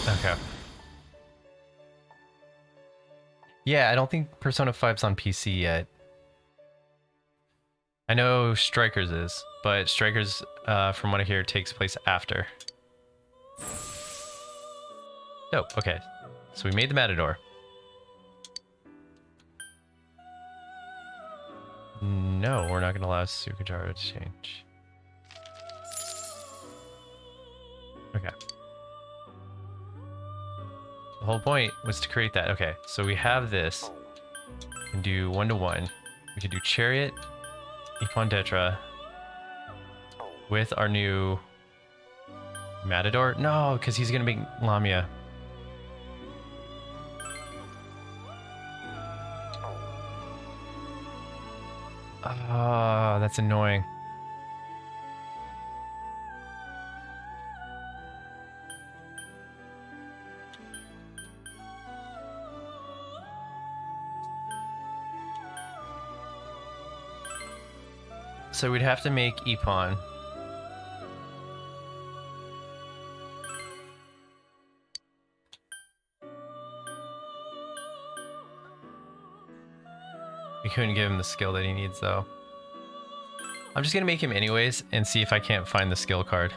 Okay. Yeah, I don't think Persona 5's on PC yet. I know Strikers is, but Strikers, from what I hear, takes place after. Dope, okay. So we made the Matador. No, we're not going to allow Sukajaro to change. Okay. The whole point was to create that. Okay, so we have this. We can do 1-to-1. We could do Chariot, Epon Detra, with our new Matador. No, because he's going to make Lamia. Oh, that's annoying. So we'd have to make Epon. We couldn't give him the skill that he needs, though. I'm just gonna make him anyways and see if I can't find the skill card.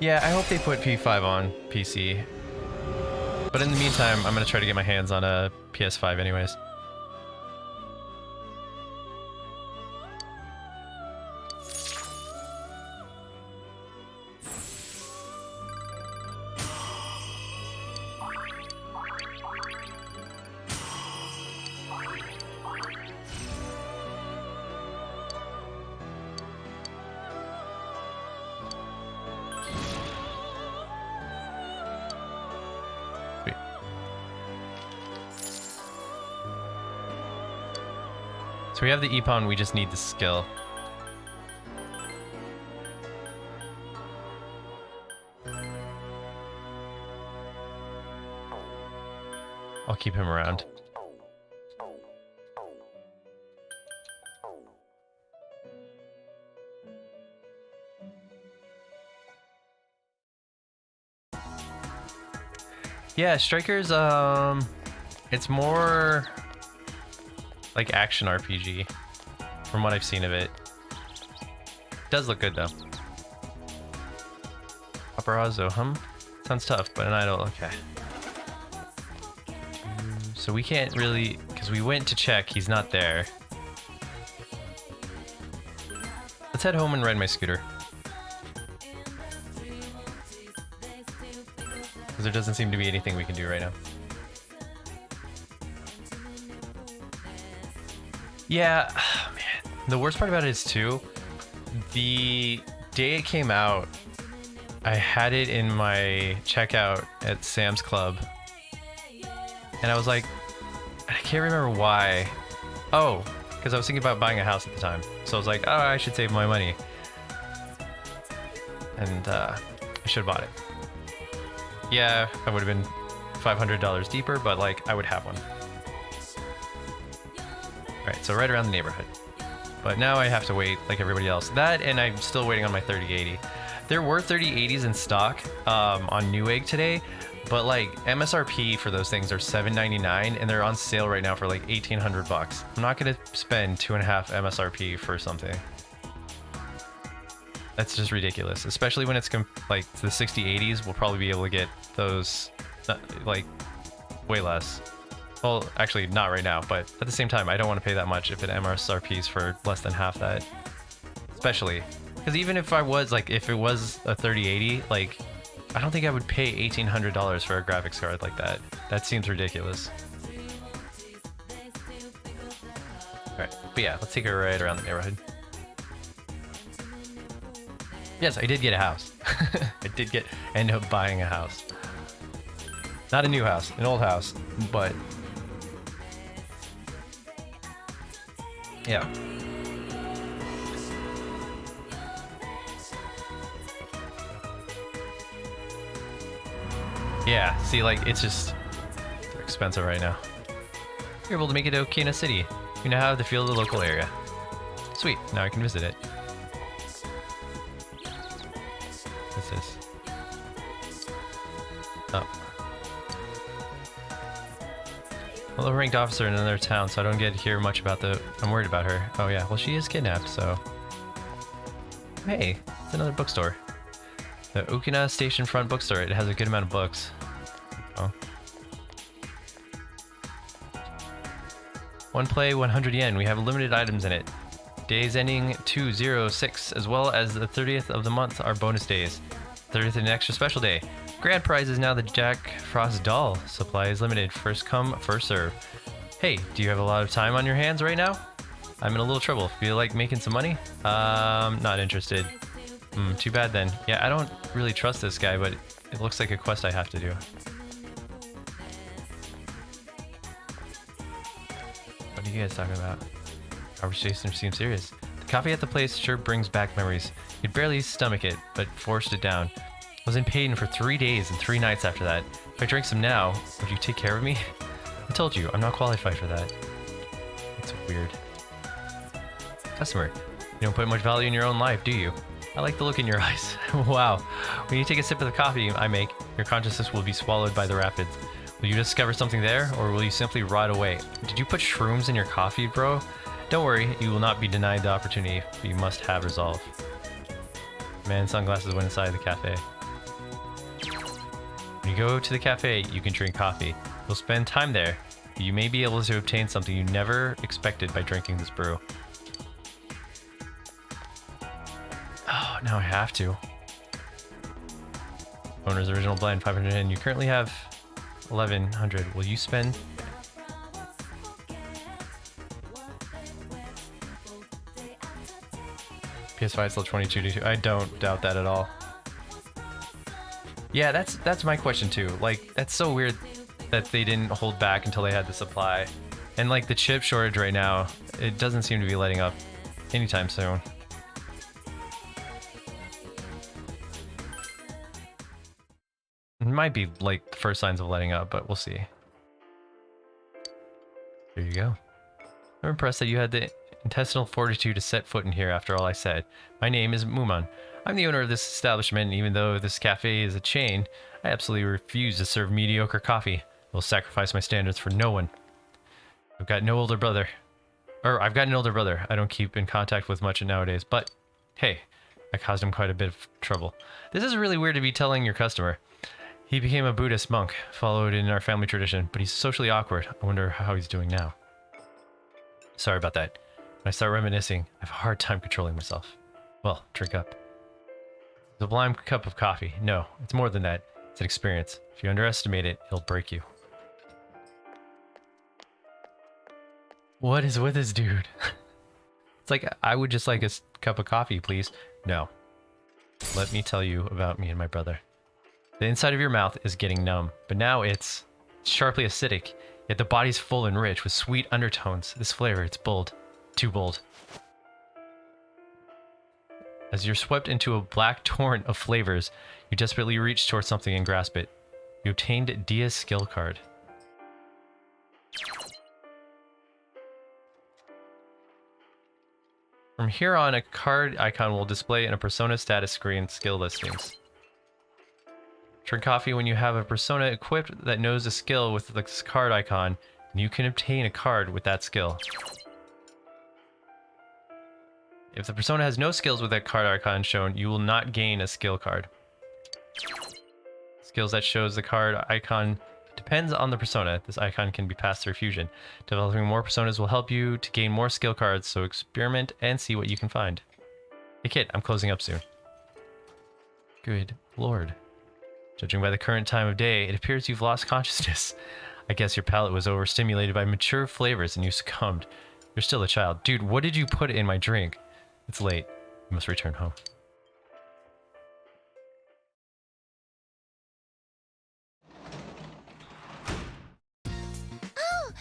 Yeah, I hope they put P5 on PC. But in the meantime, I'm gonna try to get my hands on a PS5 anyways. So we have the Epon, we just need the skill. I'll keep him around. Yeah, Strikers, it's more like action RPG from what I've seen of it. Does look good though. Paparazzo, sounds tough, but an idol, okay. So we can't really, because we went to check, he's not there. Let's head home and ride my scooter. Because there doesn't seem to be anything we can do right now. Yeah, man. The worst part about it is too, the day it came out, I had it in my checkout at Sam's Club. And I was like, I can't remember why. Oh, because I was thinking about buying a house at the time. So I was like, oh, I should save my money. And I should have bought it. Yeah, I would have been $500 deeper, but like, I would have one. Alright, so right around the neighborhood. But now I have to wait like everybody else. That, and I'm still waiting on my 3080. There were 3080s in stock on Newegg today, but like MSRP for those things are $799 and they're on sale right now for like 1,800 bucks. I'm not gonna spend 2.5 MSRP for something. That's just ridiculous, especially when it's like the 6080s. We'll probably be able to get those like way less. Well, actually not right now, but at the same time, I don't want to pay that much if it MSRPs for less than half that. Especially, because even if I was like, if it was a 3080, like, I don't think I would pay $1,800 for a graphics card like that. That seems ridiculous. Alright, but yeah, let's take a ride around the neighborhood. Yes, I did get a house. I did end up buying a house. Not a new house, an old house, but yeah. Yeah, see, like, it's just they're expensive right now. You're able to make it to Okina City. You now have the feel of the local area. Sweet, now I can visit it. What's this? Oh. A low-ranked officer in another town, so I don't get to hear much about the... I'm worried about her. Oh yeah, well she is kidnapped, so... Hey, it's another bookstore. The Ukina Station Front Bookstore. It has a good amount of books. Oh. One play, 100 yen. We have limited items in it. Days ending 2/06, as well as the 30th of the month are bonus days. 30th is an extra special day. Grand prize is now the Jack Frost doll. Supply is limited. First come, first serve. Hey, do you have a lot of time on your hands right now? I'm in a little trouble. Feel like making some money? Not interested. Too bad then. Yeah, I don't really trust this guy, but it looks like a quest I have to do. What are you guys talking about? Conversation seems serious. The coffee at the place sure brings back memories. You'd barely stomach it, but forced it down. I was in pain for 3 days and 3 nights after that. If I drank some now, would you take care of me? I told you, I'm not qualified for that. It's weird. Customer, you don't put much value in your own life, do you? I like the look in your eyes. Wow. When you take a sip of the coffee I make, your consciousness will be swallowed by the rapids. Will you discover something there, or will you simply rot away? Did you put shrooms in your coffee, bro? Don't worry, you will not be denied the opportunity, but you must have resolve. Man, sunglasses went inside the cafe. When you go to the cafe, you can drink coffee. You'll spend time there, but you may be able to obtain something you never expected by drinking this brew. Oh, now I have to. Owner's original blend, 500 yen. You currently have 1100. Will you spend? PS5 still 22. I don't doubt that at all. Yeah, that's my question too. Like, that's so weird that they didn't hold back until they had the supply. And like the chip shortage right now, it doesn't seem to be letting up anytime soon. It might be like the first signs of letting up, but we'll see. There you go. I'm impressed that you had the intestinal fortitude to set foot in here after all I said. My name is Muman. I'm the owner of this establishment, and even though this cafe is a chain, I absolutely refuse to serve mediocre coffee. I will sacrifice my standards for no one. I've got no older brother. I've got an older brother I don't keep in contact with much nowadays, but hey, I caused him quite a bit of trouble. This is really weird to be telling your customer. He became a Buddhist monk, followed in our family tradition, but he's socially awkward. I wonder how he's doing now. Sorry about that. When I start reminiscing, I have a hard time controlling myself. Well, drink up. The sublime cup of coffee. No, it's more than that. It's an experience. If you underestimate it, it'll break you. What is with this dude? It's like, I would just like a cup of coffee, please. No. Let me tell you about me and my brother. The inside of your mouth is getting numb, but now it's sharply acidic, yet the body's full and rich with sweet undertones. This flavor, it's bold. Too bold. As you're swept into a black torrent of flavors, you desperately reach towards something and grasp it. You obtained Dia's skill card. From here on, a card icon will display in a persona status screen skill listings. Drink coffee when you have a persona equipped that knows a skill with this card icon, and you can obtain a card with that skill. If the persona has no skills with that card icon shown, you will not gain a skill card. Skills that shows the card icon depends on the persona. This icon can be passed through fusion. Developing more personas will help you to gain more skill cards, so experiment and see what you can find. Hey kid, I'm closing up soon. Good lord. Judging by the current time of day, it appears you've lost consciousness. I guess your palate was overstimulated by mature flavors and you succumbed. You're still a child. Dude, what did you put in my drink? It's late. You must return home. Oh,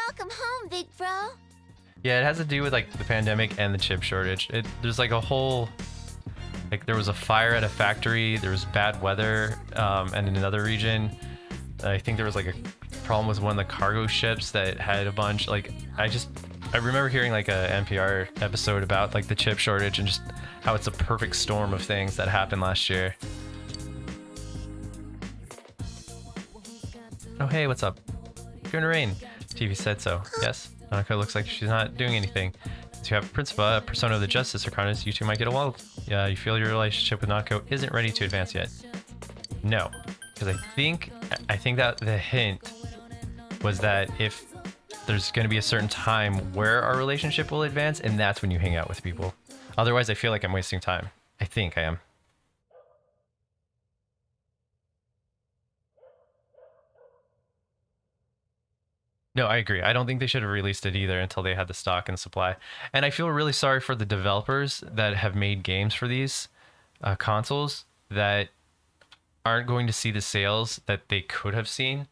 welcome home, big bro. Yeah, it has to do with like the pandemic and the chip shortage. There's like a whole, like there was a fire at a factory, there was bad weather, and in another region, I think there was like a problem with one of the cargo ships that had a bunch, like, I remember hearing like a NPR episode about like the chip shortage and just how it's a perfect storm of things that happened last year. Oh hey, what's up? You're gonna rain. TV said so. Yes. Nanako looks like she's not doing anything. Since you have Principal, a persona of the Justice Arcanist, you two might get a wild. Yeah, you feel your relationship with Nanako isn't ready to advance yet. No, because I think that the hint was that if there's going to be a certain time where our relationship will advance, and that's when you hang out with people. Otherwise, I feel like I'm wasting time. I think I am. No, I agree. I don't think they should have released it either until they had the stock and supply. And I feel really sorry for the developers that have made games for these consoles that aren't going to see the sales that they could have seen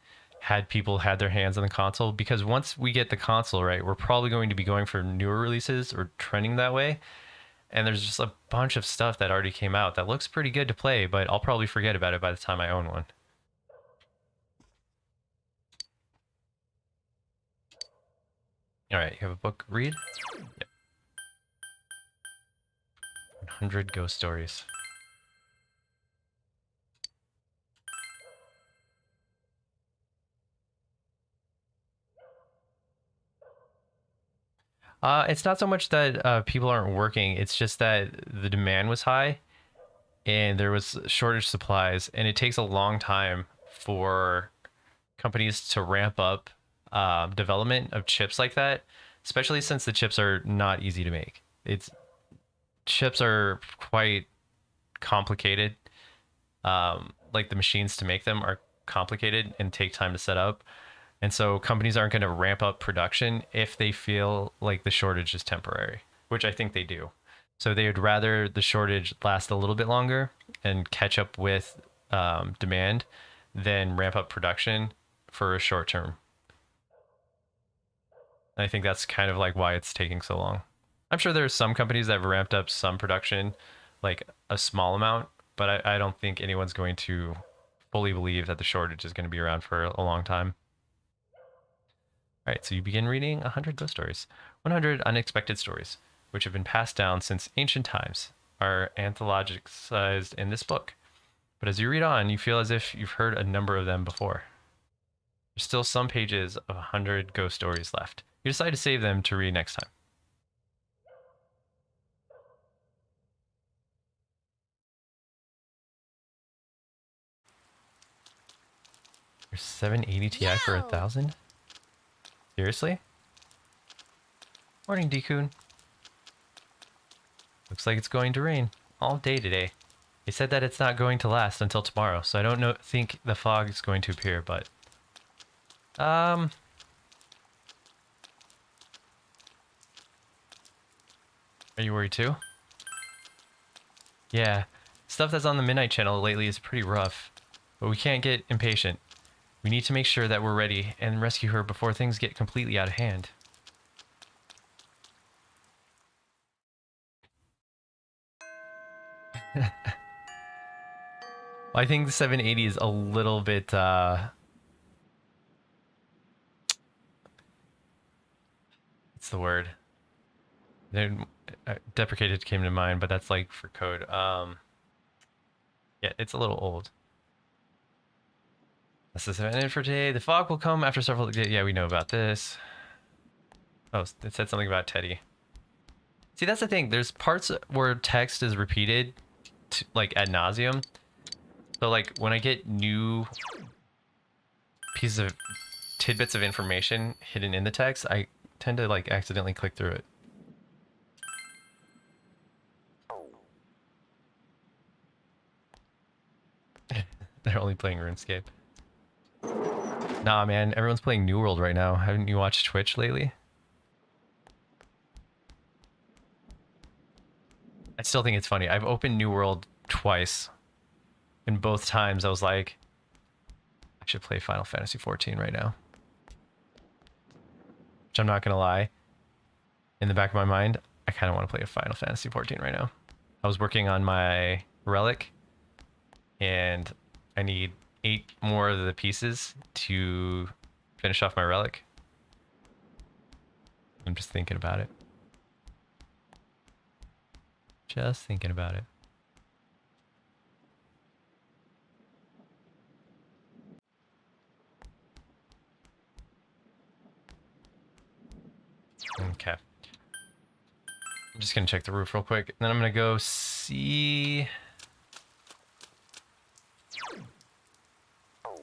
had people had their hands on the console, because once we get the console, right, we're probably going to be going for newer releases or trending that way, and there's just a bunch of stuff that already came out that looks pretty good to play, but I'll probably forget about it by the time I own one. All right, you have a book read? Yep. 100 ghost stories. It's not so much that people aren't working. It's just that the demand was high and there was shortage supplies, and it takes a long time for companies to ramp up development of chips like that, especially since the chips are not easy to make. Chips are quite complicated. Like the machines to make them are complicated and take time to set up. And so companies aren't going to ramp up production if they feel like the shortage is temporary, which I think they do. So they would rather the shortage last a little bit longer and catch up with demand than ramp up production for a short term. And I think that's kind of like why it's taking so long. I'm sure there's some companies that have ramped up some production, like a small amount, but I don't think anyone's going to fully believe that the shortage is going to be around for a long time. All right, so you begin reading 100 ghost stories. 100 unexpected stories, which have been passed down since ancient times, are anthologized in this book. But as you read on, you feel as if you've heard a number of them before. There's still some pages of 100 ghost stories left. You decide to save them to read next time. There's 780 Ti for 1,000? Seriously? Morning, Dekun. Looks like it's going to rain all day today. They said that it's not going to last until tomorrow, so I don't think the fog is going to appear, but are you worried too? Yeah, stuff that's on the Midnight Channel lately is pretty rough, but we can't get impatient. We need to make sure that we're ready and rescue her before things get completely out of hand. I think the 780 is a little bit what's the word? Deprecated came to mind, but that's like for code. Yeah, it's a little old. That's the event for today. The fog will come after several days. Yeah, we know about this. Oh, it said something about Teddy. See, that's the thing. There's parts where text is repeated like ad nauseum. So like when I get new pieces of tidbits of information hidden in the text, I tend to like accidentally click through it. They're only playing RuneScape. Nah, man, everyone's playing New World right now. Haven't you watched Twitch lately? I still think it's funny. I've opened New World twice. And both times I was like, I should play Final Fantasy XIV right now. Which I'm not gonna lie. In the back of my mind, I kind of want to play a Final Fantasy XIV right now. I was working on my relic, and I need 8 more of the pieces to finish off my relic. I'm just thinking about it. Just thinking about it. Okay. I'm just gonna check the roof real quick. Then I'm gonna go see...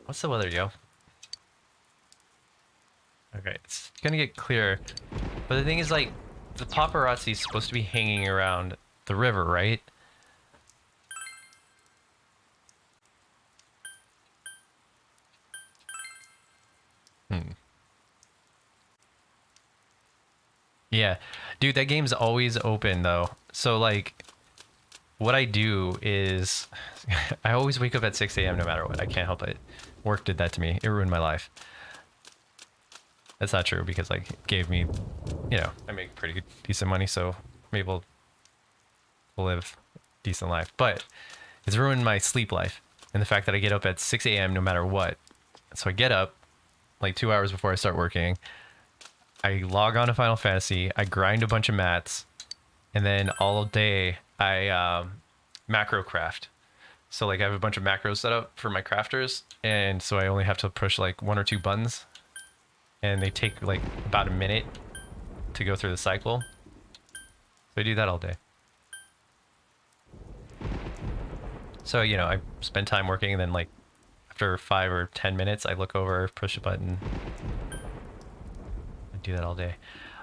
What's the weather, yo? Okay, it's gonna get clearer. But the thing is, like, the paparazzi is supposed to be hanging around the river, right? Yeah. Dude, that game's always open, though. So, like, what I do is... I always wake up at 6 a.m. no matter what. I can't help it. Work did that to me. It ruined my life. That's not true, because, like, it gave me... You know, I make pretty decent money, so I'm able to live a decent life. But it's ruined my sleep life. And the fact that I get up at 6 a.m. no matter what. So I get up, like, 2 hours before I start working. I log on to Final Fantasy, I grind a bunch of mats, and then all day I macro craft. So like I have a bunch of macros set up for my crafters, and so I only have to push like 1 or 2 buttons, and they take like about a minute to go through the cycle. So I do that all day. So, you know, I spend time working, and then like after 5 or 10 minutes, I look over, push a button. Do that all day.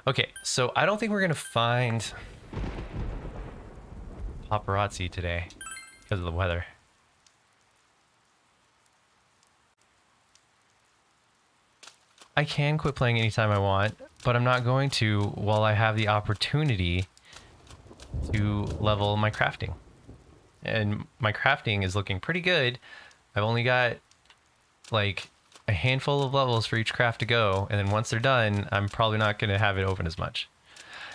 Okay, so I don't think we're gonna find paparazzi today because of the weather. I can quit playing anytime I want, but I'm not going to while I have the opportunity to level my crafting. And my crafting is looking pretty good. I've only got like a handful of levels for each craft to go, and then once they're done, I'm probably not going to have it open as much.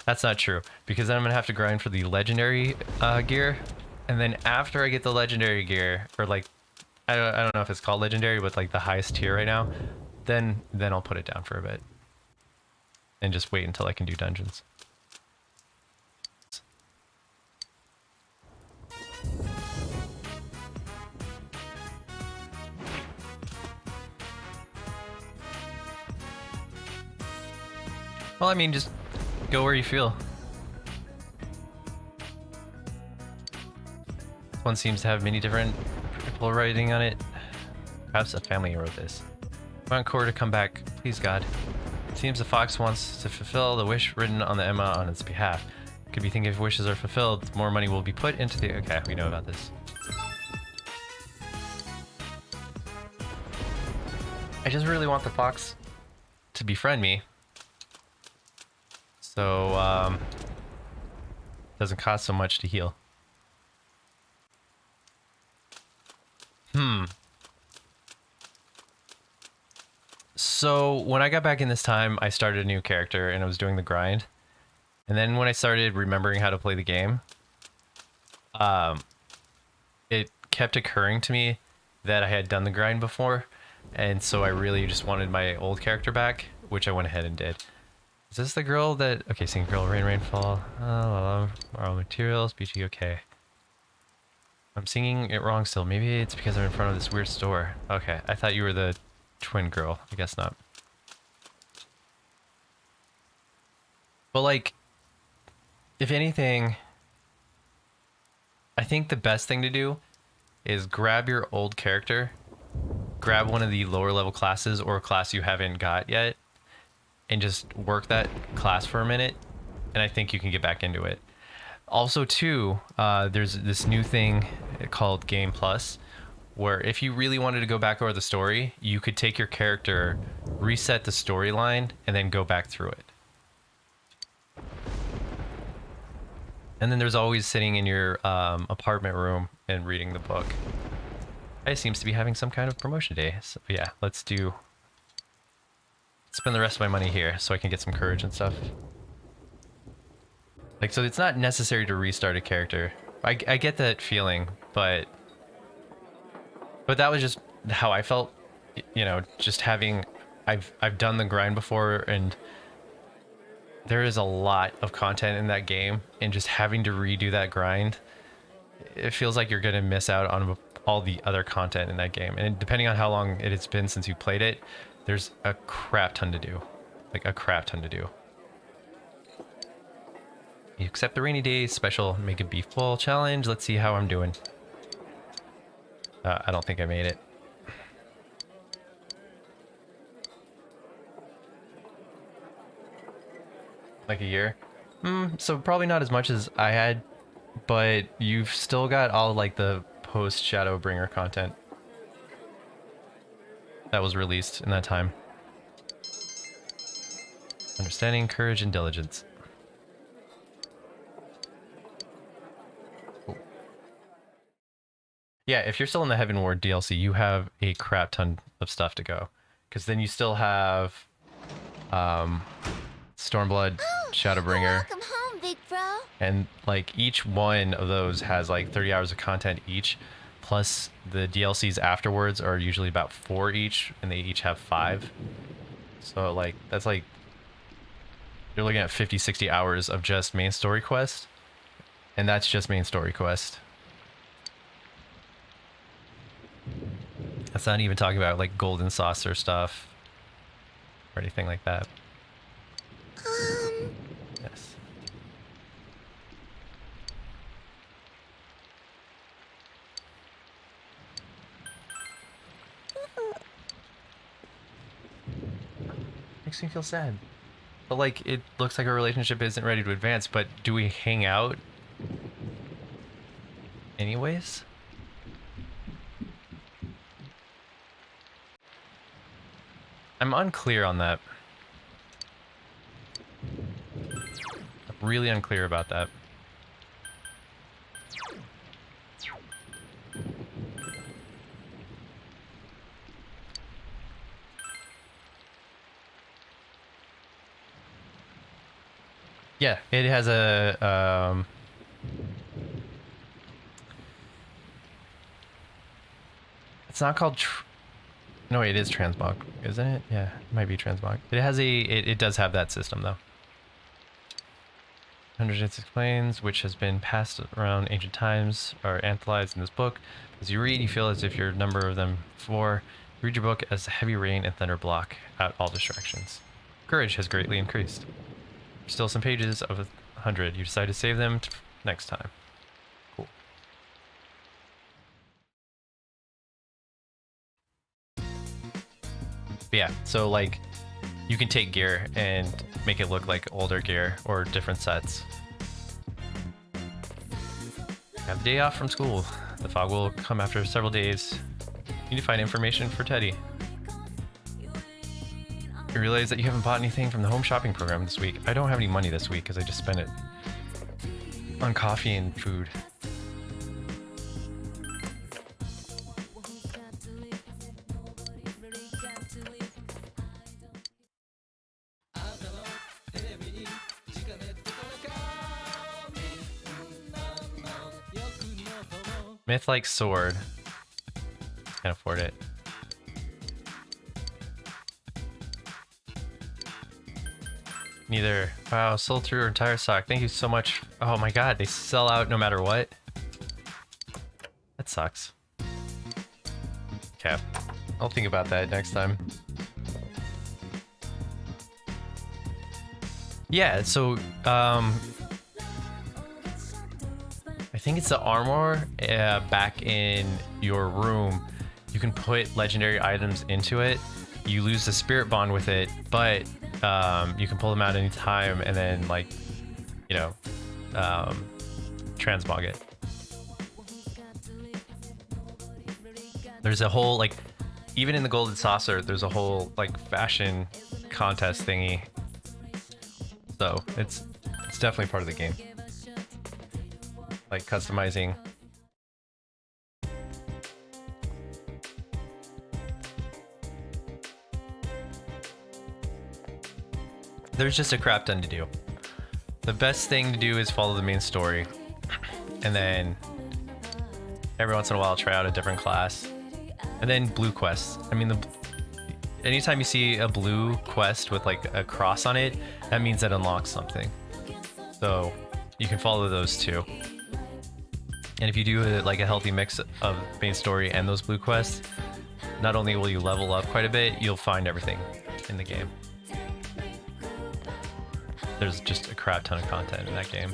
That's not true, because then I'm going to have to grind for the legendary gear, and then after I get the legendary gear, or like, I don't know if it's called legendary, but like the highest tier right now, then I'll put it down for a bit, and just wait until I can do dungeons. Well, I mean, just go where you feel. This one seems to have many different people writing on it. Perhaps a family wrote this. I want Cor to come back, please God. It seems the fox wants to fulfill the wish written on the Emma on its behalf. Could be thinking if wishes are fulfilled, more money will be put into the... Okay, we know about this. I just really want the fox to befriend me. So, doesn't cost so much to heal. So, when I got back in this time, I started a new character and I was doing the grind. And then when I started remembering how to play the game, it kept occurring to me that I had done the grind before. And so I really just wanted my old character back, which I went ahead and did. Is this the girl that... Okay, sing girl, rainfall. Borrow materials, BG, okay. I'm singing it wrong still. Maybe it's because I'm in front of this weird store. Okay, I thought you were the twin girl. I guess not. But like, if anything, I think the best thing to do is grab your old character, grab one of the lower level classes or a class you haven't got yet, and just work that class for a minute, and I think you can get back into it. Also, too, there's this new thing called Game Plus, where if you really wanted to go back over the story, you could take your character, reset the storyline, and then go back through it. And then there's always sitting in your apartment room and reading the book. It seems to be having some kind of promotion day. So yeah, let's spend the rest of my money here so I can get some courage and stuff. Like, so it's not necessary to restart a character. I get that feeling, but that was just how I felt, you know, just having, I've done the grind before, and there is a lot of content in that game, and just having to redo that grind, it feels like you're gonna miss out on all the other content in that game. And depending on how long it has been since you played it, there's a crap ton to do. Like a crap ton to do. You accept the rainy day special, make a beef bowl challenge. Let's see how I'm doing. I don't think I made it. Like a year? So probably not as much as I had, but you've still got all like the post Shadowbringer content that was released in that time. Understanding, courage, and diligence. Cool. Yeah, if you're still in the Heaven Ward DLC, you have a crap ton of stuff to go. Because then you still have Stormblood, Shadowbringer. Welcome home, big bro. And like each one of those has like 30 hours of content each. Plus the DLCs afterwards are usually about 4 each, and they each have 5. So like that's like you're looking at 50, 60 hours of just main story quest. And that's just main story quest. That's not even talking about like golden saucer stuff or anything like that. Yes. Makes me feel sad. But like, it looks like our relationship isn't ready to advance, but do we hang out anyways? I'm unclear on that. I'm really unclear about that. Yeah, it has a it's not called no, it is transmog, isn't it? Yeah, it might be transmog. It has it does have that system though. 106 explains, which has been passed around ancient times, are analyzed in this book. As you read, you feel as if your number of them 4. You read your book as heavy rain and thunder block out all distractions. Courage has greatly increased. Still some pages of 100. You decide to save them next time. Cool. But yeah, so like you can take gear and make it look like older gear or different sets. Have a day off from school. The fog will come after several days. You need to find information for Teddy. You realize that you haven't bought anything from the home shopping program this week. I don't have any money this week because I just spent it on coffee and food. Myth-like sword. Can't afford it. Neither. Wow, sold through your entire stock. Thank you so much. Oh my god, they sell out no matter what. That sucks. Okay, I'll think about that next time. Yeah, so I think it's the armor back in your room. You can put legendary items into it. You lose the spirit bond with it, but you can pull them out anytime and then, like, you know, transmog it. There's a whole, like, even in the Golden Saucer, there's a whole, like, fashion contest thingy. So it's definitely part of the game. Like customizing. There's just a crap ton to do. The best thing to do is follow the main story, and then every once in a while try out a different class, and then blue quests. I mean, anytime you see a blue quest with like a cross on it, that means that unlocks something. So you can follow those too. And if you do like a healthy mix of main story and those blue quests, not only will you level up quite a bit, you'll find everything in the game. There's just a crap ton of content in that game.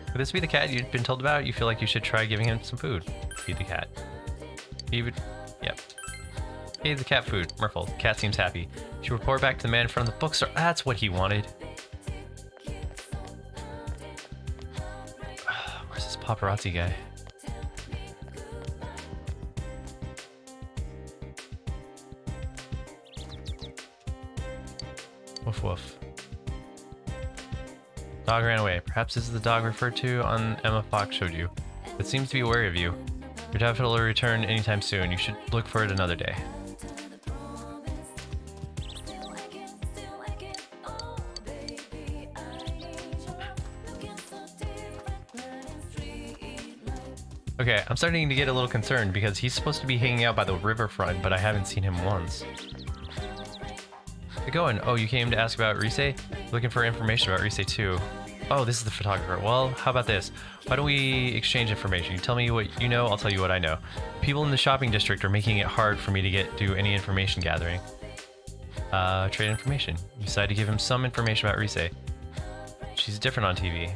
Could this be the cat you've been told about? You feel like you should try giving him some food. Feed the cat. He would... Yep. Feed the cat food. Merfolk. The cat seems happy. She should report back to the man in front of the bookstore. That's what he wanted. Where's this paparazzi guy? Woof woof. Dog ran away. Perhaps this is the dog referred to on Emma Fox showed you. It seems to be wary of you. Your dad will return anytime soon. You should look for it another day. Okay, I'm starting to get a little concerned because he's supposed to be hanging out by the riverfront, but I haven't seen him once. How's it going? Oh, you came to ask about Rise? Looking for information about Rise too. Oh, this is the photographer. Well, how about this? Why don't we exchange information? You tell me what you know, I'll tell you what I know. People in the shopping district are making it hard for me to do any information gathering. Trade information. You decide to give him some information about Rise. She's different on TV.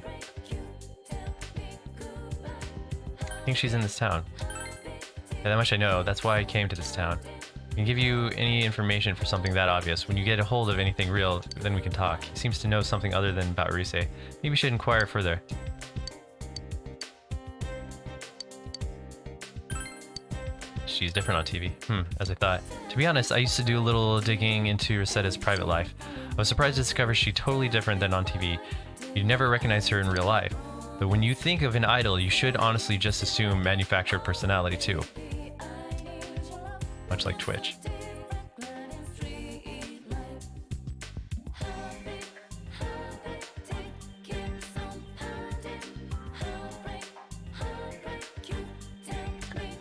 I think she's in this town. Yeah, that much I know. That's why I came to this town. I can give you any information for something that obvious. When you get a hold of anything real, then we can talk. He seems to know something other than about Rise. Maybe we should inquire further. She's different on TV. As I thought. To be honest, I used to do a little digging into Rosetta's private life. I was surprised to discover she's totally different than on TV. You'd never recognize her in real life. But when you think of an idol, you should honestly just assume manufactured personality too. Much like Twitch.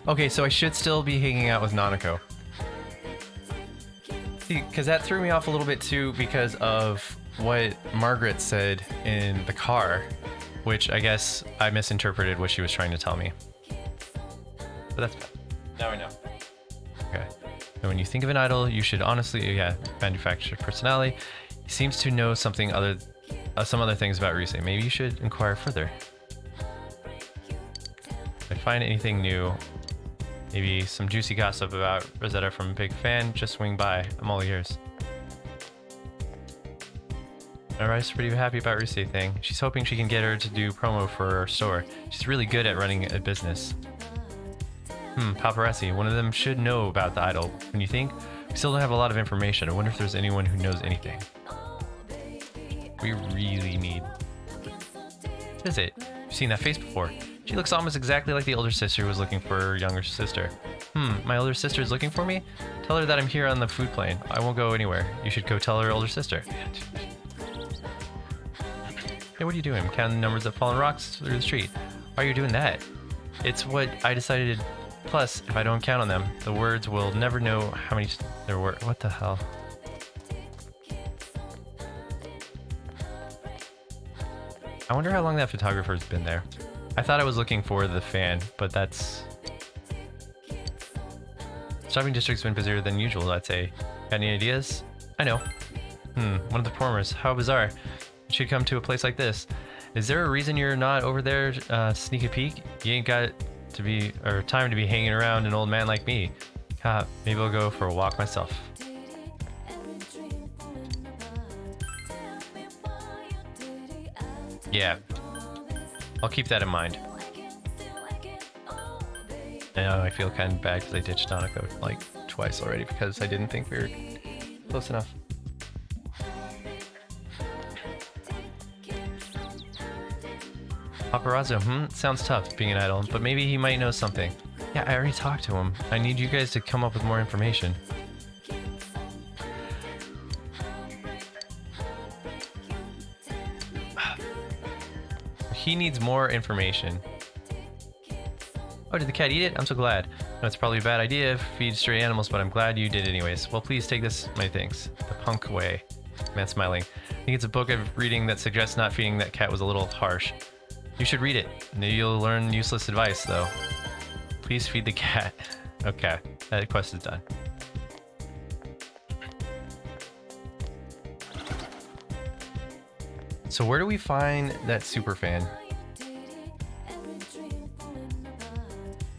Okay, so I should still be hanging out with Nanako. See, because that threw me off a little bit too because of what Margaret said in the car, which I guess I misinterpreted what she was trying to tell me. But that's fine. Now I know. Okay. And when you think of an idol, you should honestly, manufactured personality. He seems to know something some other things about Rise. Maybe you should inquire further. If I find anything new, maybe some juicy gossip about Rosetta from Big Fan, just swing by. I'm all ears. Alright, pretty happy about Rise thing. She's hoping she can get her to do promo for her store. She's really good at running a business. Paparazzi. One of them should know about the idol. When you think, we still don't have a lot of information. I wonder if there's anyone who knows anything. We really need... What is it? You've seen that face before. She looks almost exactly like the older sister who was looking for her younger sister. My older sister is looking for me? Tell her that I'm here on the food plane. I won't go anywhere. You should go tell her older sister. Hey, what are you doing? I'm counting the numbers of fallen rocks through the street. Why are you doing that? It's what I decided. Plus, if I don't count on them, the words will never know how many there were. What the hell? I wonder how long that photographer's been there. I thought I was looking for the fan, but that's... Shopping district's been busier than usual, I'd say. Got any ideas? I know. One of the performers. How bizarre. You should come to a place like this. Is there a reason you're not over there sneak a peek? You ain't got to be, or time to be hanging around an old man like me. Maybe I'll go for a walk myself. Yeah. I'll keep that in mind. Now I feel kind of bad because I ditched Nanako like twice already because I didn't think we were close enough. Paparazzo, sounds tough being an idol, but maybe he might know something. Yeah, I already talked to him. I need you guys to come up with more information. He needs more information. Oh, did the cat eat it? I'm so glad. No, it's probably a bad idea to feed stray animals, but I'm glad you did anyways. Well, please take this, my thanks. The Punk Way. Man smiling. I think it's a book I'm reading that suggests not feeding that cat was a little harsh. You should read it. Maybe you'll learn useless advice, though. Please feed the cat. Okay, that quest is done. So where do we find that super fan?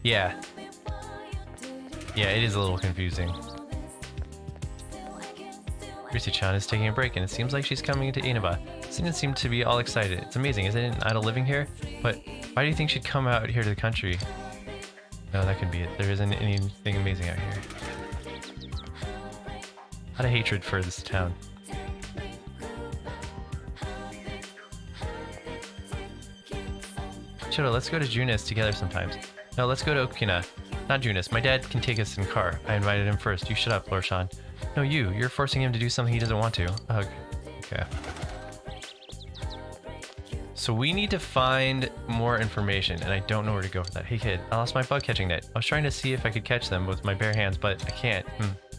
Yeah. Yeah, it is a little confusing. Risi-chan is taking a break, and it seems like she's coming into Inaba. Students seem to be all excited. It's amazing, isn't it? An idol living here? But why do you think she'd come out here to the country? No, that could be it. There isn't anything amazing out here. A lot of hatred for this town. Choto, let's go to Junis together sometimes. No, let's go to Okina. Not Junis. My dad can take us in car. I invited him first. You shut up, Lord-chan. No, you're forcing him to do something he doesn't want to. Ugh. Okay. So we need to find more information, and I don't know where to go for that. Hey kid, I lost my bug catching net. I was trying to see if I could catch them with my bare hands, but I can't.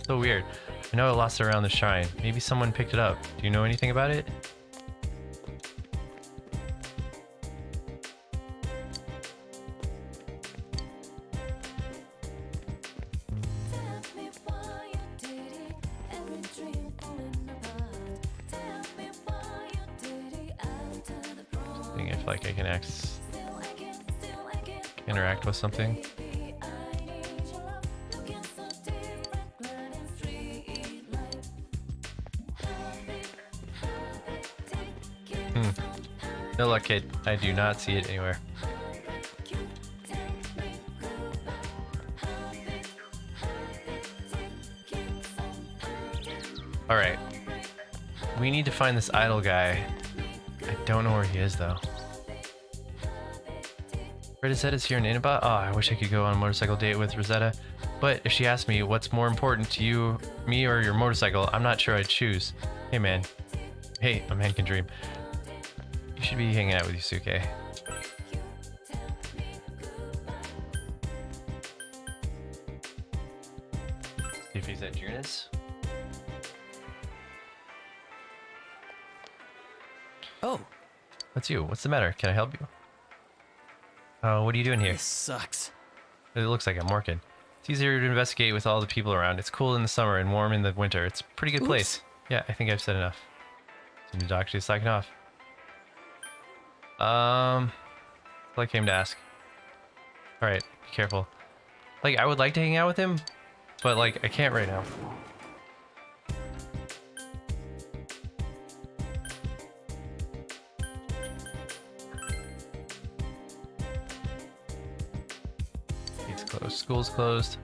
So weird. I know I lost it around the shrine. Maybe someone picked it up. Do you know anything about it? I feel like I can interact with something. No luck, kid. I do not see it anywhere. Alright. We need to find this idol guy. I don't know where he is, though. Rosetta's here in Inaba? Oh, I wish I could go on a motorcycle date with Rosetta. But if she asked me what's more important to you, me or your motorcycle, I'm not sure I'd choose. Hey, man. Hey, a man can dream. You should be hanging out with Yusuke. See if he's at Junis. Oh, What's you? What's the matter? Can I help you? What are you doing here? this sucks. It looks like I'm working. It's easier to investigate with all the people around. It's cool in the summer and warm in the winter. It's a pretty good place. Yeah, I think I've said enough. So the doctor is slacking off. Well, I came to ask. Alright, be careful. Like, I would like to hang out with him, but like, I can't right now. It's closed. School's closed.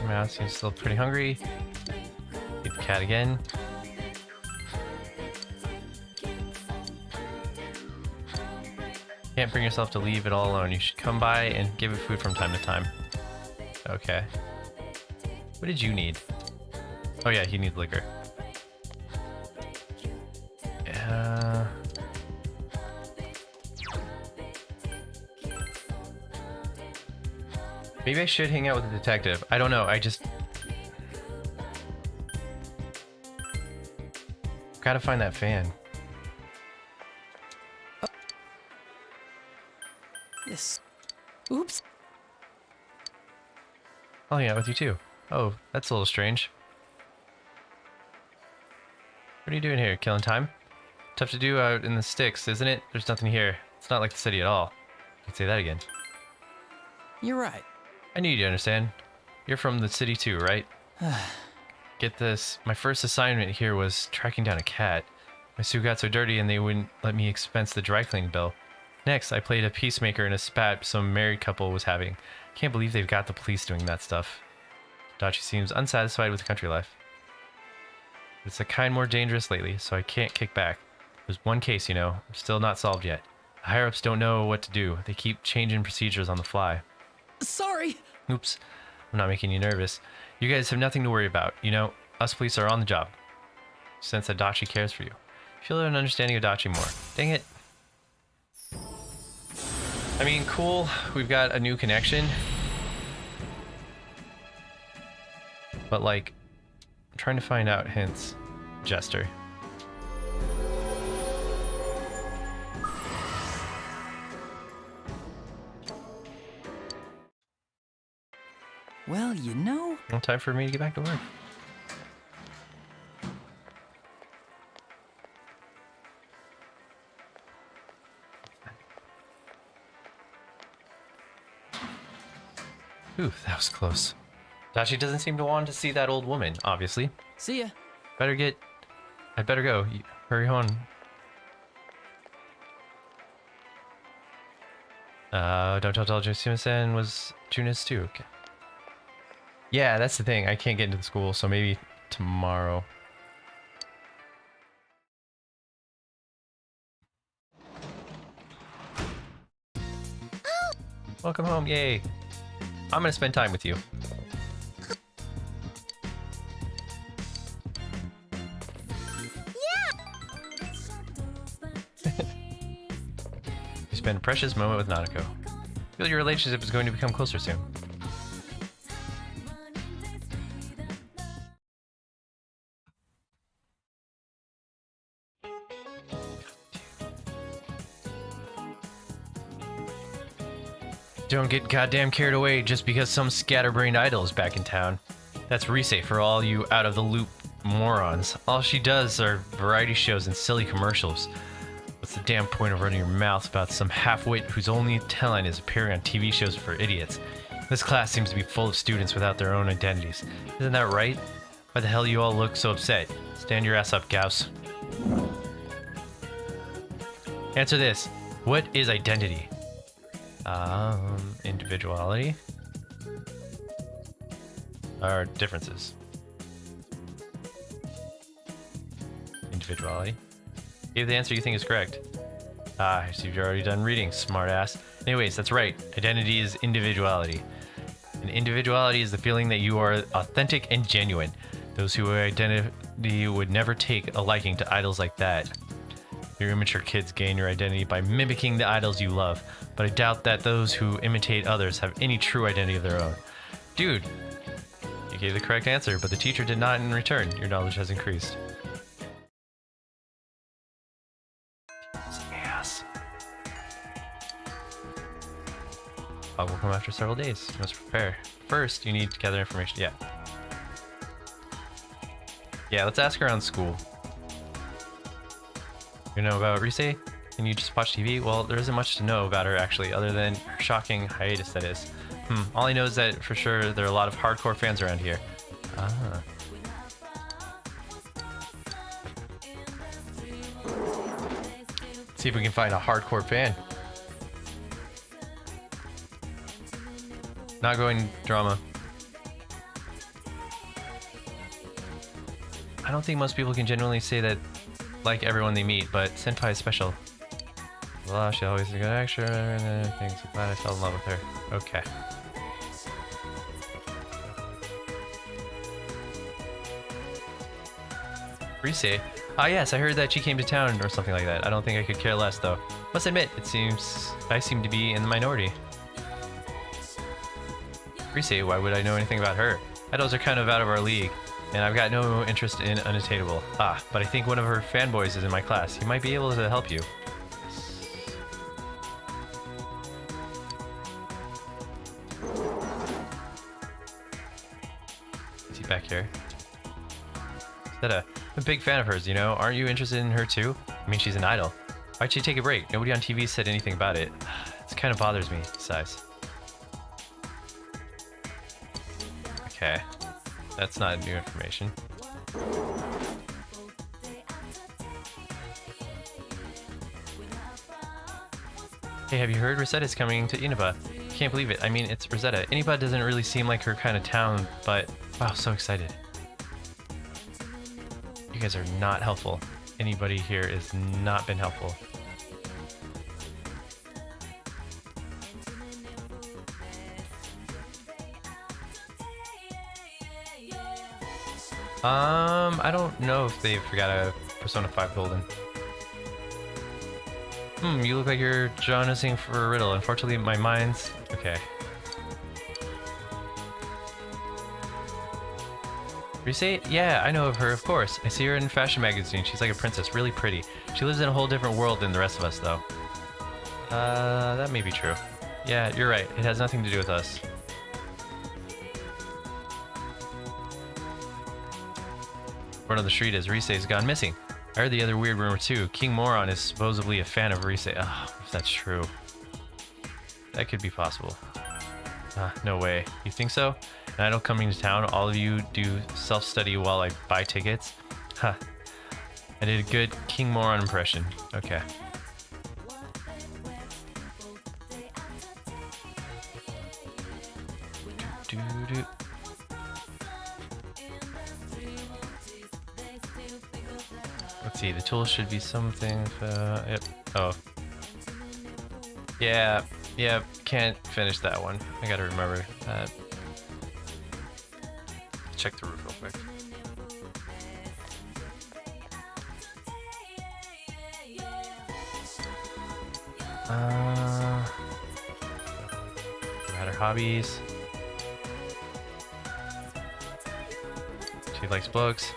Mouse seems still pretty hungry. Feed the cat again. Can't bring yourself to leave it all alone. You should come by and give it food from time to time. Okay. What did you need? Oh yeah, he needs liquor. Maybe I should hang out with the detective. I don't know. I just gotta find that fan. This. Oops. I'll hang out with you too. Oh, that's a little strange. What are you doing here? Killing time? Tough to do out in the sticks, isn't it? There's nothing here. It's not like the city at all. You could say that again. You're right. I knew you'd understand. You're from the city too, right? Get this. My first assignment here was tracking down a cat. My suit got so dirty and they wouldn't let me expense the dry cleaning bill. Next, I played a peacemaker in a spat some married couple was having. Can't believe they've got the police doing that stuff. Dachi seems unsatisfied with country life. It's a kind more dangerous lately, so I can't kick back. There's one case, you know, still not solved yet. The higher-ups don't know what to do. They keep changing procedures on the fly. Sorry. Oops, I'm not making you nervous. You guys have nothing to worry about. You know, us police are on the job. Sense that Dachi cares for you. Feel an understanding of Dachi more. Dang it. I mean, cool. We've got a new connection. But like, I'm trying to find out hints. Jester. Well, you know. No time for me to get back to work. Ooh, that was close. Dachi doesn't seem to want to see that old woman, obviously. See ya. I'd better go. Hurry on. Don't tell Justin was Junis too. Okay. Yeah, that's the thing. I can't get into the school, so maybe tomorrow. Welcome home, yay. I'm gonna spend time with you. You spend a precious moment with Nanako. Feel your relationship is going to become closer soon. Don't get goddamn carried away just because some scatterbrained idol is back in town. That's Rise for all you out-of-the-loop morons. All she does are variety shows and silly commercials. What's the damn point of running your mouth about some half-wit whose only talent is appearing on TV shows for idiots? This class seems to be full of students without their own identities. Isn't that right? Why the hell you all look so upset? Stand your ass up, Gauss. Answer this. What is identity? Individuality? Or differences? Individuality. Give the answer you think is correct. I see you've already done reading, smartass. Anyways, that's right. Identity is individuality. And individuality is the feeling that you are authentic and genuine. Those who are identity would never take a liking to idols like that. Your immature kids gain your identity by mimicking the idols you love, but I doubt that those who imitate others have any true identity of their own. Dude, you gave the correct answer, but the teacher did not in return. Your knowledge has increased. Ass. Fog will come after several days. You must prepare. First, you need to gather information. Yeah, let's ask around school. You know about Rise? Can you just watch TV? Well, there isn't much to know about her actually, other than her shocking hiatus that is. All I know is that for sure there are a lot of hardcore fans around here. Ah. See if we can find a hardcore fan. Not going drama. I don't think most people can genuinely say that like everyone they meet, but Senpai is special. Well, she always a good actor and things. I'm glad I fell in love with her. Okay. Rise? Ah yes, I heard that she came to town or something like that. I don't think I could care less though. Must admit, it seems I seem to be in the minority. Rise, why would I know anything about her? Idols are kind of out of our league, and I've got no interest in Unattainable. Ah, but I think one of her fanboys is in my class. He might be able to help you. Is he back here? I'm a big fan of hers, you know? Aren't you interested in her too? I mean, she's an idol. Why'd she take a break? Nobody on TV said anything about it. It kind of bothers me, sighs. Okay. That's not new information. Hey, have you heard? Rosetta's coming to Inaba. Can't believe it. I mean, it's Rosetta. Inaba doesn't really seem like her kind of town, but wow, so excited. You guys are not helpful. Anybody here has not been helpful. I don't know if they forgot a Persona 5 Golden. You look like you're Jonasing for a riddle. Unfortunately, my mind's... Okay. Rise? Yeah, I know of her, of course. I see her in fashion magazine. She's like a princess, really pretty. She lives in a whole different world than the rest of us, though. That may be true. Yeah, you're right. It has nothing to do with us. Word on the street is Rise has gone missing. I heard the other weird rumor too. King Moron is supposedly a fan of Rise. Ugh, if that's true. That could be possible. No way. You think so? And I don't coming to town, all of you do self-study while I buy tickets? Huh. I did a good King Moron impression. Okay. Do-do-do. Let's see, the tool should be something, yep, oh. Yeah, can't finish that one. I gotta remember that. Check the roof real quick. About her hobbies. She likes books.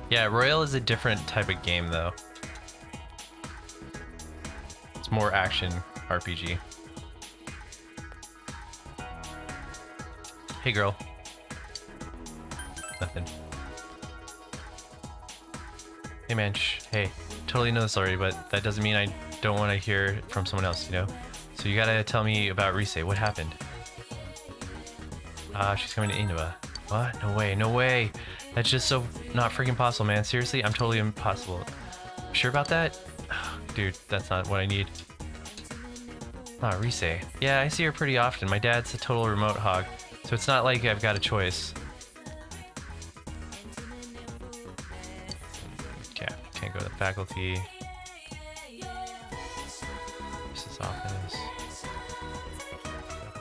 Yeah, Royal is a different type of game, though. It's more action RPG. Hey, girl. Nothing. Hey, man. Shh. Hey. Totally know this already, but that doesn't mean I don't want to hear it from someone else, you know? So you gotta tell me about Rise. What happened? She's coming to Inaba. What? No way. No way. That's just so not freaking possible, man. Seriously, I'm totally impossible. Sure about that? Dude, that's not what I need. Rise. Yeah, I see her pretty often. My dad's a total remote hog, so it's not like I've got a choice. Okay, can't go to the faculty. This is office.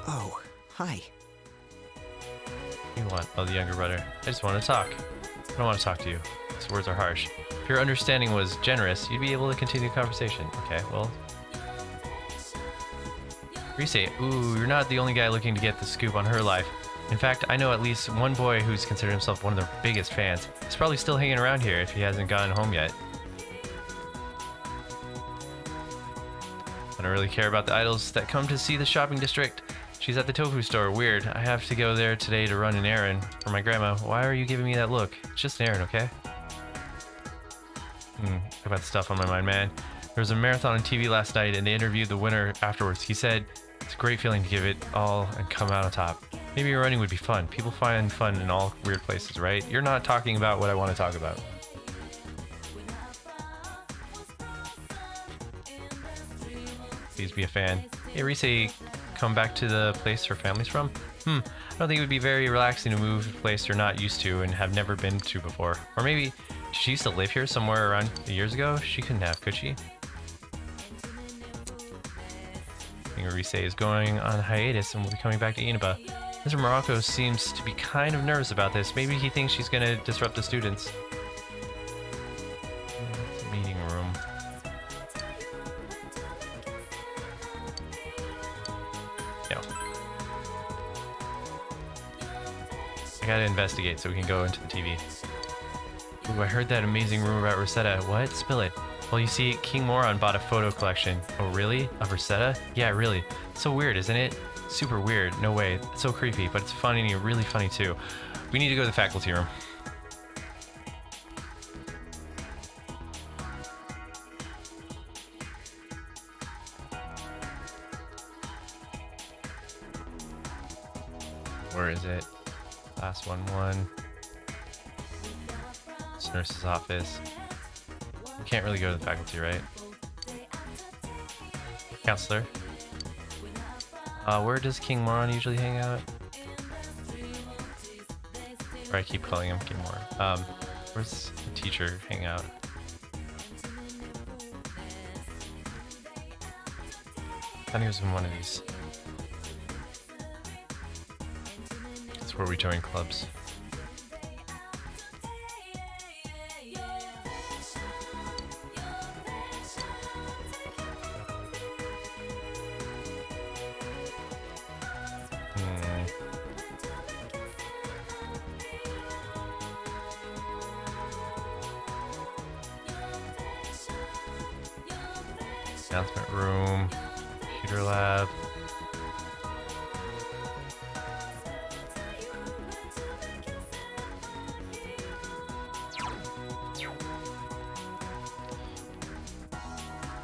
Oh, hi. You want? Oh, the younger brother. I just want to talk. I don't want to talk to you. These words are harsh. If your understanding was generous, you'd be able to continue the conversation. Okay, well. Rise, ooh, you're not the only guy looking to get the scoop on her life. In fact, I know at least one boy who's considered himself one of their biggest fans. He's probably still hanging around here if he hasn't gotten home yet. I don't really care about the idols that come to see the shopping district. She's at the tofu store. Weird. I have to go there today to run an errand for my grandma. Why are you giving me that look? It's just an errand, okay? I've got stuff on my mind, man. There was a marathon on TV last night and they interviewed the winner afterwards. He said, it's a great feeling to give it all and come out on top. Maybe running would be fun. People find fun in all weird places, right? You're not talking about what I want to talk about. Please be a fan. Hey, Rise, come back to the place her family's from? I don't think it would be very relaxing to move to a place you're not used to and have never been to before. Or maybe she used to live here somewhere around years ago? She couldn't have, could she? I think Rise is going on hiatus and will be coming back to Inaba. Mr. Morocco seems to be kind of nervous about this. Maybe he thinks she's going to disrupt the students. Meeting room. No. I gotta investigate so we can go into the TV. Ooh, I heard that amazing rumor about Rosetta. What? Spill it. Well, you see, King Moron bought a photo collection. Oh, really? Of Rosetta? Yeah, really. So weird, isn't it? Super weird. No way. It's so creepy, but it's funny, really funny too. We need to go to the faculty room. Where is it? Last one. It's nurse's office. You can't really go to the faculty, right? Counselor. Where does King Moron usually hang out? Or I keep calling him King Moron. Where's the teacher hang out? I thought he was in one of these. It's where we join clubs. Announcement room, computer lab.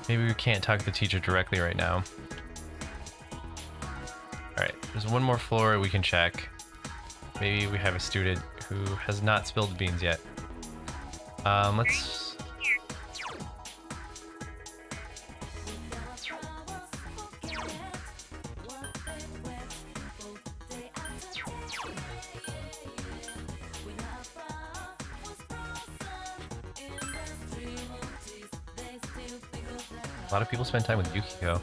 Maybe we can't talk to the teacher directly right now. Alright, there's one more floor we can check. Maybe we have a student who has not spilled the beans yet. Let's... A lot of people spend time with Yukiko.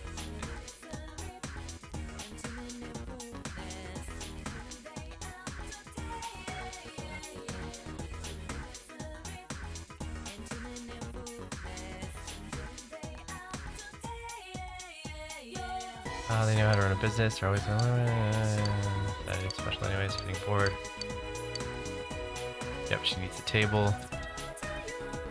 They know how to run a business. They're always special anyways, getting bored. Yep, she needs a table.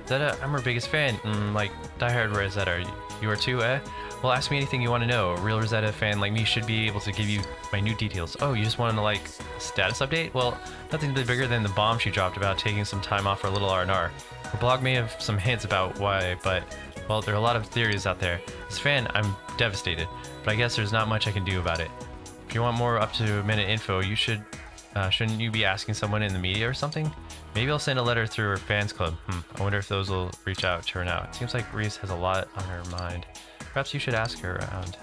Zeta, I'm her biggest fan. Like diehard Rosetta. You are too, eh? Well, ask me anything you want to know. A real Rosetta fan like me should be able to give you minute details. Oh, you just wanted to like status update? Well, nothing bigger than the bomb she dropped about taking some time off for a little R&R. Her blog may have some hints about why, but well, there are a lot of theories out there. As a fan, I'm devastated, but I guess there's not much I can do about it. If you want more up-to-minute info, you should shouldn't you be asking someone in the media or something? Maybe I'll send a letter through her fans club. I wonder if those will reach out to her now. It seems like Reese has a lot on her mind. Perhaps you should ask her around.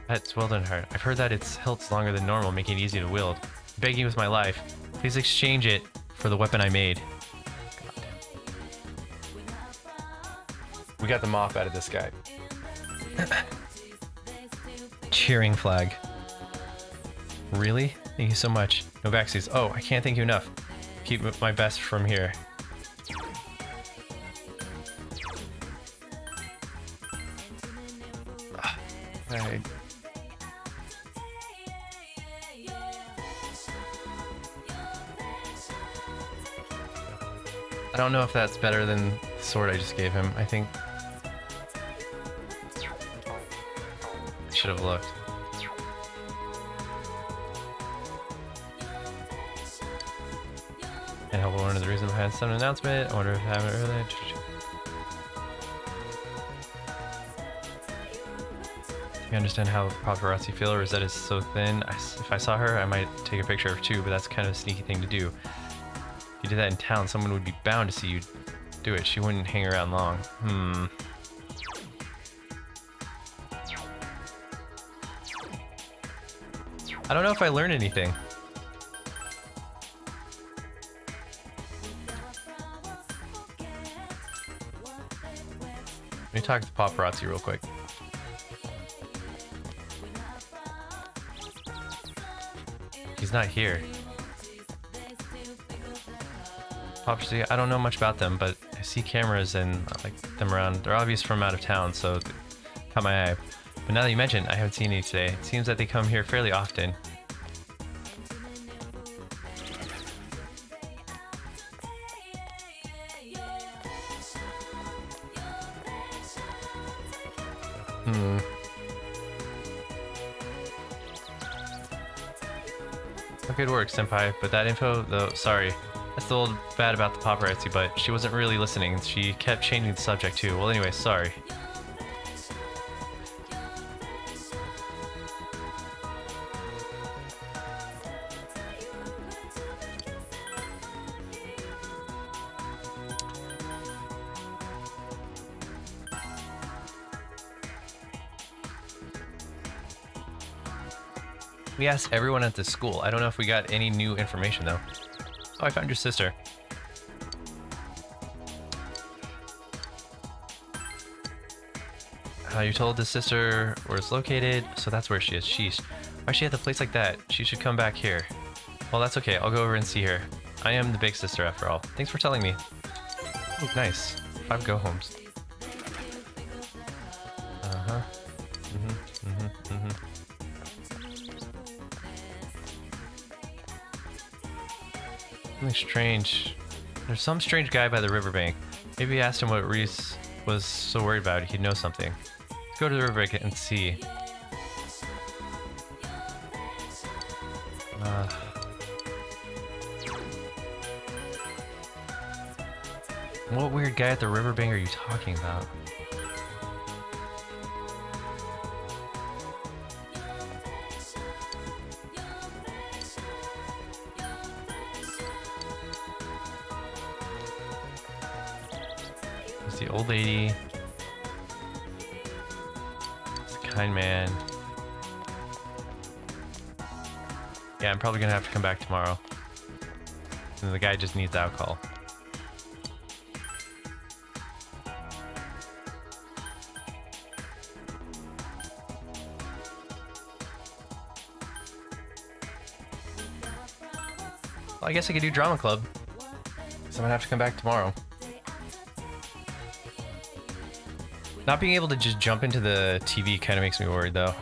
That's well done, Heart. I've heard that its hilt's longer than normal, making it easy to wield. I'm begging you with my life. Please exchange it for the weapon I made. We got the moth out of this guy. Cheering flag. Really? Thank you so much. No backseats. Oh, I can't thank you enough. Keep my best from here. Hey. I don't know if that's better than the sword I just gave him. I think I should have looked. And help one of the reasons behind some announcement. I wonder if I have it earlier. I understand how paparazzi feel. Rosetta's so thin. If I saw her, I might take a picture of her too, but that's kind of a sneaky thing to do. If you did that in town, someone would be bound to see you do it. She wouldn't hang around long. I don't know if I learned anything. Let me talk to paparazzi real quick. He's not here. Paparazzi, I don't know much about them, but I see cameras and I like them around. They're obvious from out of town, so caught my eye. But now that you mention, I haven't seen any today. It seems that they come here fairly often. Good work, senpai, but that info, though, sorry. That's the old bad about the paparazzi, but she wasn't really listening. She kept changing the subject too. Well, anyway, sorry. We asked everyone at the school. I don't know if we got any new information though. Oh, I found your sister. You told the sister where it's located, so that's where she is. Sheesh. Why's she at the place like that? She should come back here. Well, that's okay. I'll go over and see her. I am the big sister after all. Thanks for telling me. Oh, nice. 5 go homes. Uh-huh. Something strange. There's some strange guy by the riverbank. Maybe asked him what Reese was so worried about. He'd know something. Let's go to the riverbank and see. What weird guy at the riverbank are you talking about? There's the old lady. It's the kind man. Yeah, I'm probably gonna have to come back tomorrow. And the guy just needs alcohol. Well, I guess I could do drama club. So I'm gonna have to come back tomorrow. Not being able to just jump into the TV kind of makes me worried though.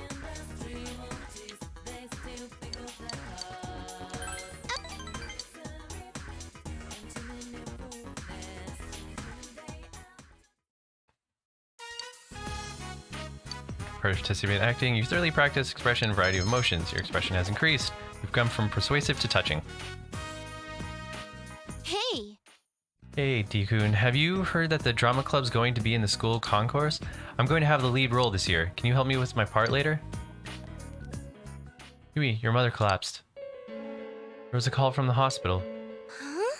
Participate in acting. You thoroughly practice expression and variety of emotions. Your expression has increased. You've come from persuasive to touching. Hey! Hey, Deekun, have you heard that the drama club's going to be in the school concourse? I'm going to have the lead role this year. Can you help me with my part later? Yui, your mother collapsed. There was a call from the hospital. Huh?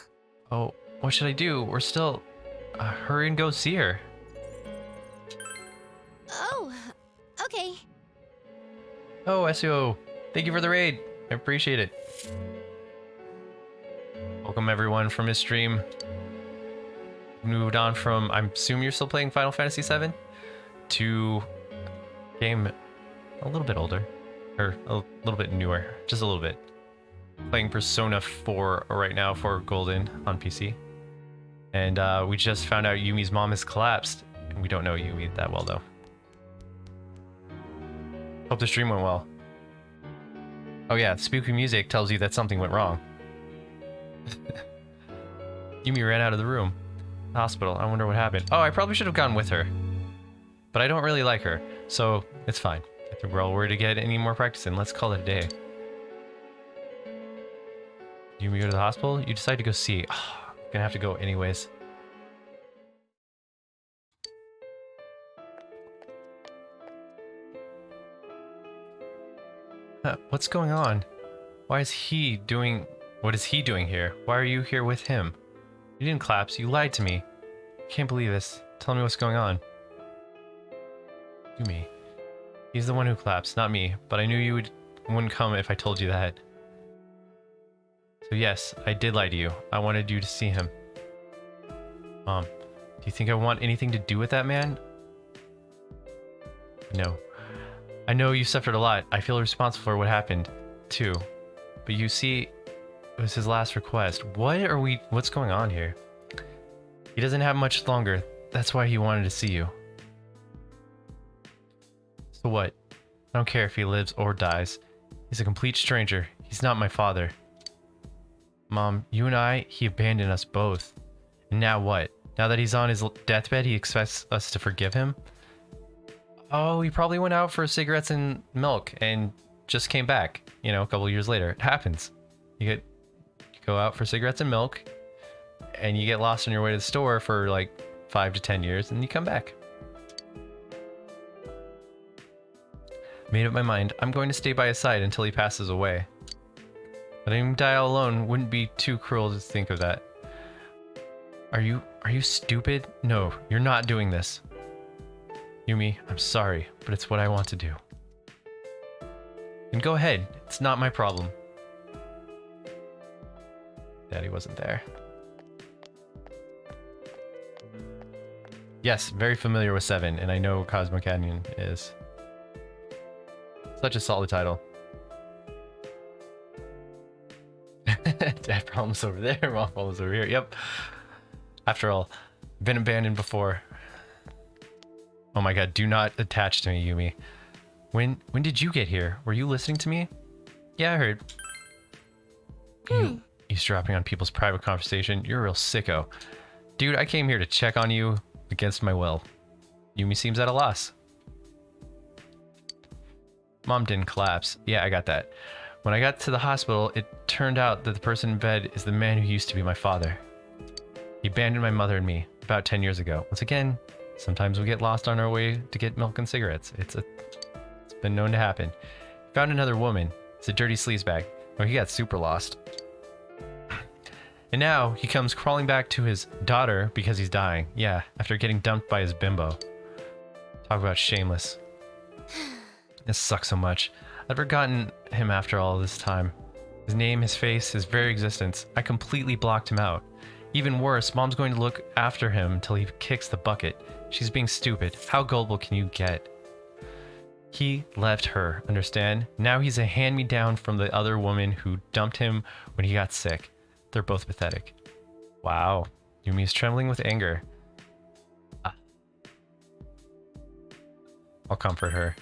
Oh, what should I do? We're still... hurry and go see her. Oh, okay. Oh, SEO. Thank you for the raid. I appreciate it. Welcome everyone from his stream. Moved on from, I assume you're still playing Final Fantasy VII, to game a little bit older, or a little bit newer, just a little bit. Playing Persona 4 right now for Golden on PC. And we just found out Yumi's mom has collapsed. And we don't know Yumi that well though. Hope the stream went well. Oh yeah, spooky music tells you that something went wrong. Yumi ran out of the room. The hospital. I wonder what happened. Oh, I probably should have gone with her. But I don't really like her, so it's fine. I think we're all worried to get any more practice in. Let's call it a day. Yumi go to the hospital? You decide to go see. Oh, I'm gonna have to go anyways. What's going on? Why is he doing... What is he doing here? Why are you here with him? You didn't collapse. You lied to me. I can't believe this. Tell me what's going on. Yumi. He's the one who collapsed, not me. But I knew you wouldn't come if I told you that. So yes, I did lie to you. I wanted you to see him. Mom, do you think I want anything to do with that man? No. I know you suffered a lot. I feel responsible for what happened, too. But you see, it was his last request. What's going on here? He doesn't have much longer. That's why he wanted to see you. So what? I don't care if he lives or dies. He's a complete stranger. He's not my father. Mom, you and I, he abandoned us both. And now what? Now that he's on his deathbed, he expects us to forgive him? Oh, he probably went out for cigarettes and milk and just came back, you know, a couple years later. It happens. You go out for cigarettes and milk and you get lost on your way to the store for like 5 to 10 years and you come back. Made up my mind. I'm going to stay by his side until he passes away. Letting him die all alone wouldn't be too cruel to think of that. Are you stupid? No, you're not doing this. Yumi, I'm sorry, but it's what I want to do. then go ahead. It's not my problem. Daddy wasn't there. Yes, very familiar with 7, and I know Cosmo Canyon is. Such a solid title. Dad problems over there, mom problems over here. Yep. After all, been abandoned before. Oh my god, do not attach to me, Yumi. When did you get here? Were you listening to me? Yeah, I heard. You eavesdropping on people's private conversation. You're a real sicko. Dude, I came here to check on you against my will. Yumi seems at a loss. Mom didn't collapse. Yeah, I got that. When I got to the hospital, it turned out that the person in bed is the man who used to be my father. He abandoned my mother and me about 10 years ago. Once again, sometimes we get lost on our way to get milk and cigarettes. It's been known to happen. Found another woman. It's a dirty sleazebag. Oh, he got super lost. And now he comes crawling back to his daughter because he's dying. Yeah, after getting dumped by his bimbo. Talk about shameless. This sucks so much. I'd forgotten him after all this time. His name, his face, his very existence. I completely blocked him out. Even worse, Mom's going to look after him until he kicks the bucket. She's being stupid. How gullible can you get? He left her, understand? Now he's a hand-me-down from the other woman who dumped him when he got sick. They're both pathetic. Wow. Yumi is trembling with anger. I'll comfort her.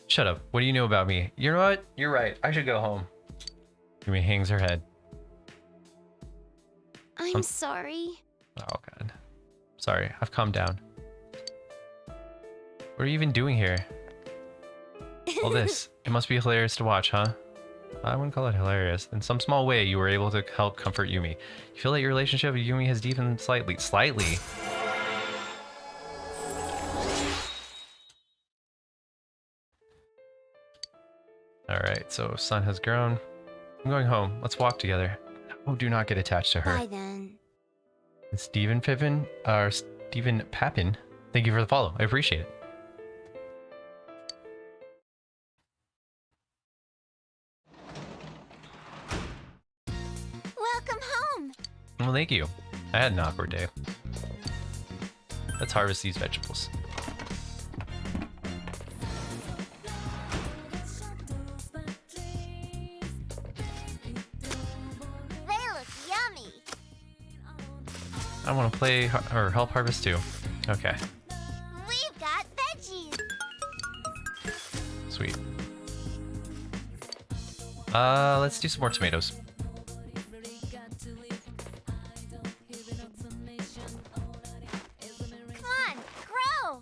Shut up. What do you know about me? You know what? You're right. I should go home. Yumi hangs her head. I'm sorry. Oh, God. Sorry. I've calmed down. What are you even doing here? All this. It must be hilarious to watch, huh? I wouldn't call it hilarious. In some small way, you were able to help comfort Yumi. You feel that your relationship with Yumi has deepened slightly. Slightly? Alright, so Sun has grown. I'm going home. Let's walk together. Oh, do not get attached to her. Bye then. And Stephen Pippin, or Stephen Pappin, thank you for the follow. I appreciate it. Welcome home. Well, thank you. I had an awkward day. Let's harvest these vegetables. They look yummy. I want to play or help harvest too. Okay, We've got veggies. sweet. Let's do some more tomatoes. Come on, grow.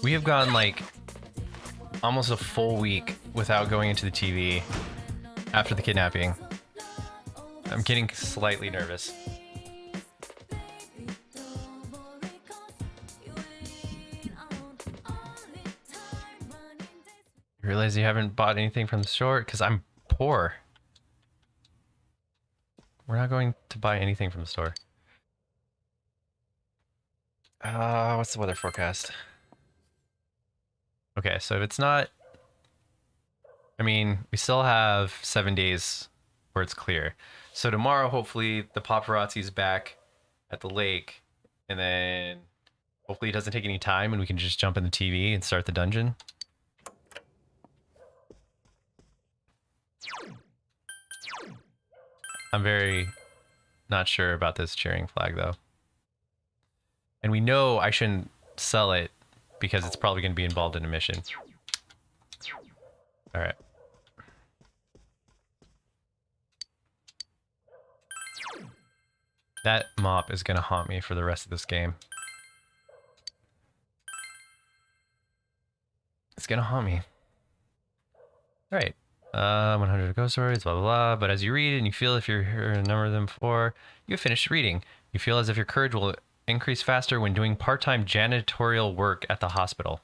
We have gone like almost a full week without going into the TV after the kidnapping. I'm getting slightly nervous. You realize you haven't bought anything from the store? Because I'm poor. We're not going to buy anything from the store. What's the weather forecast? Okay, so if it's not... I mean, we still have 7 days where it's clear. So tomorrow, hopefully, the paparazzi's back at the lake. And then hopefully it doesn't take any time and we can just jump in the TV and start the dungeon. I'm very not sure about this cheering flag, though. And we know I shouldn't sell it because it's probably going to be involved in a mission. All right. That mop is going to haunt me for the rest of this game. It's going to haunt me. All right. 100 ghost stories, blah, blah, blah. But as you read and you feel if you've heard a number of them before, you have finished reading. You feel as if your courage will increase faster when doing part-time janitorial work at the hospital.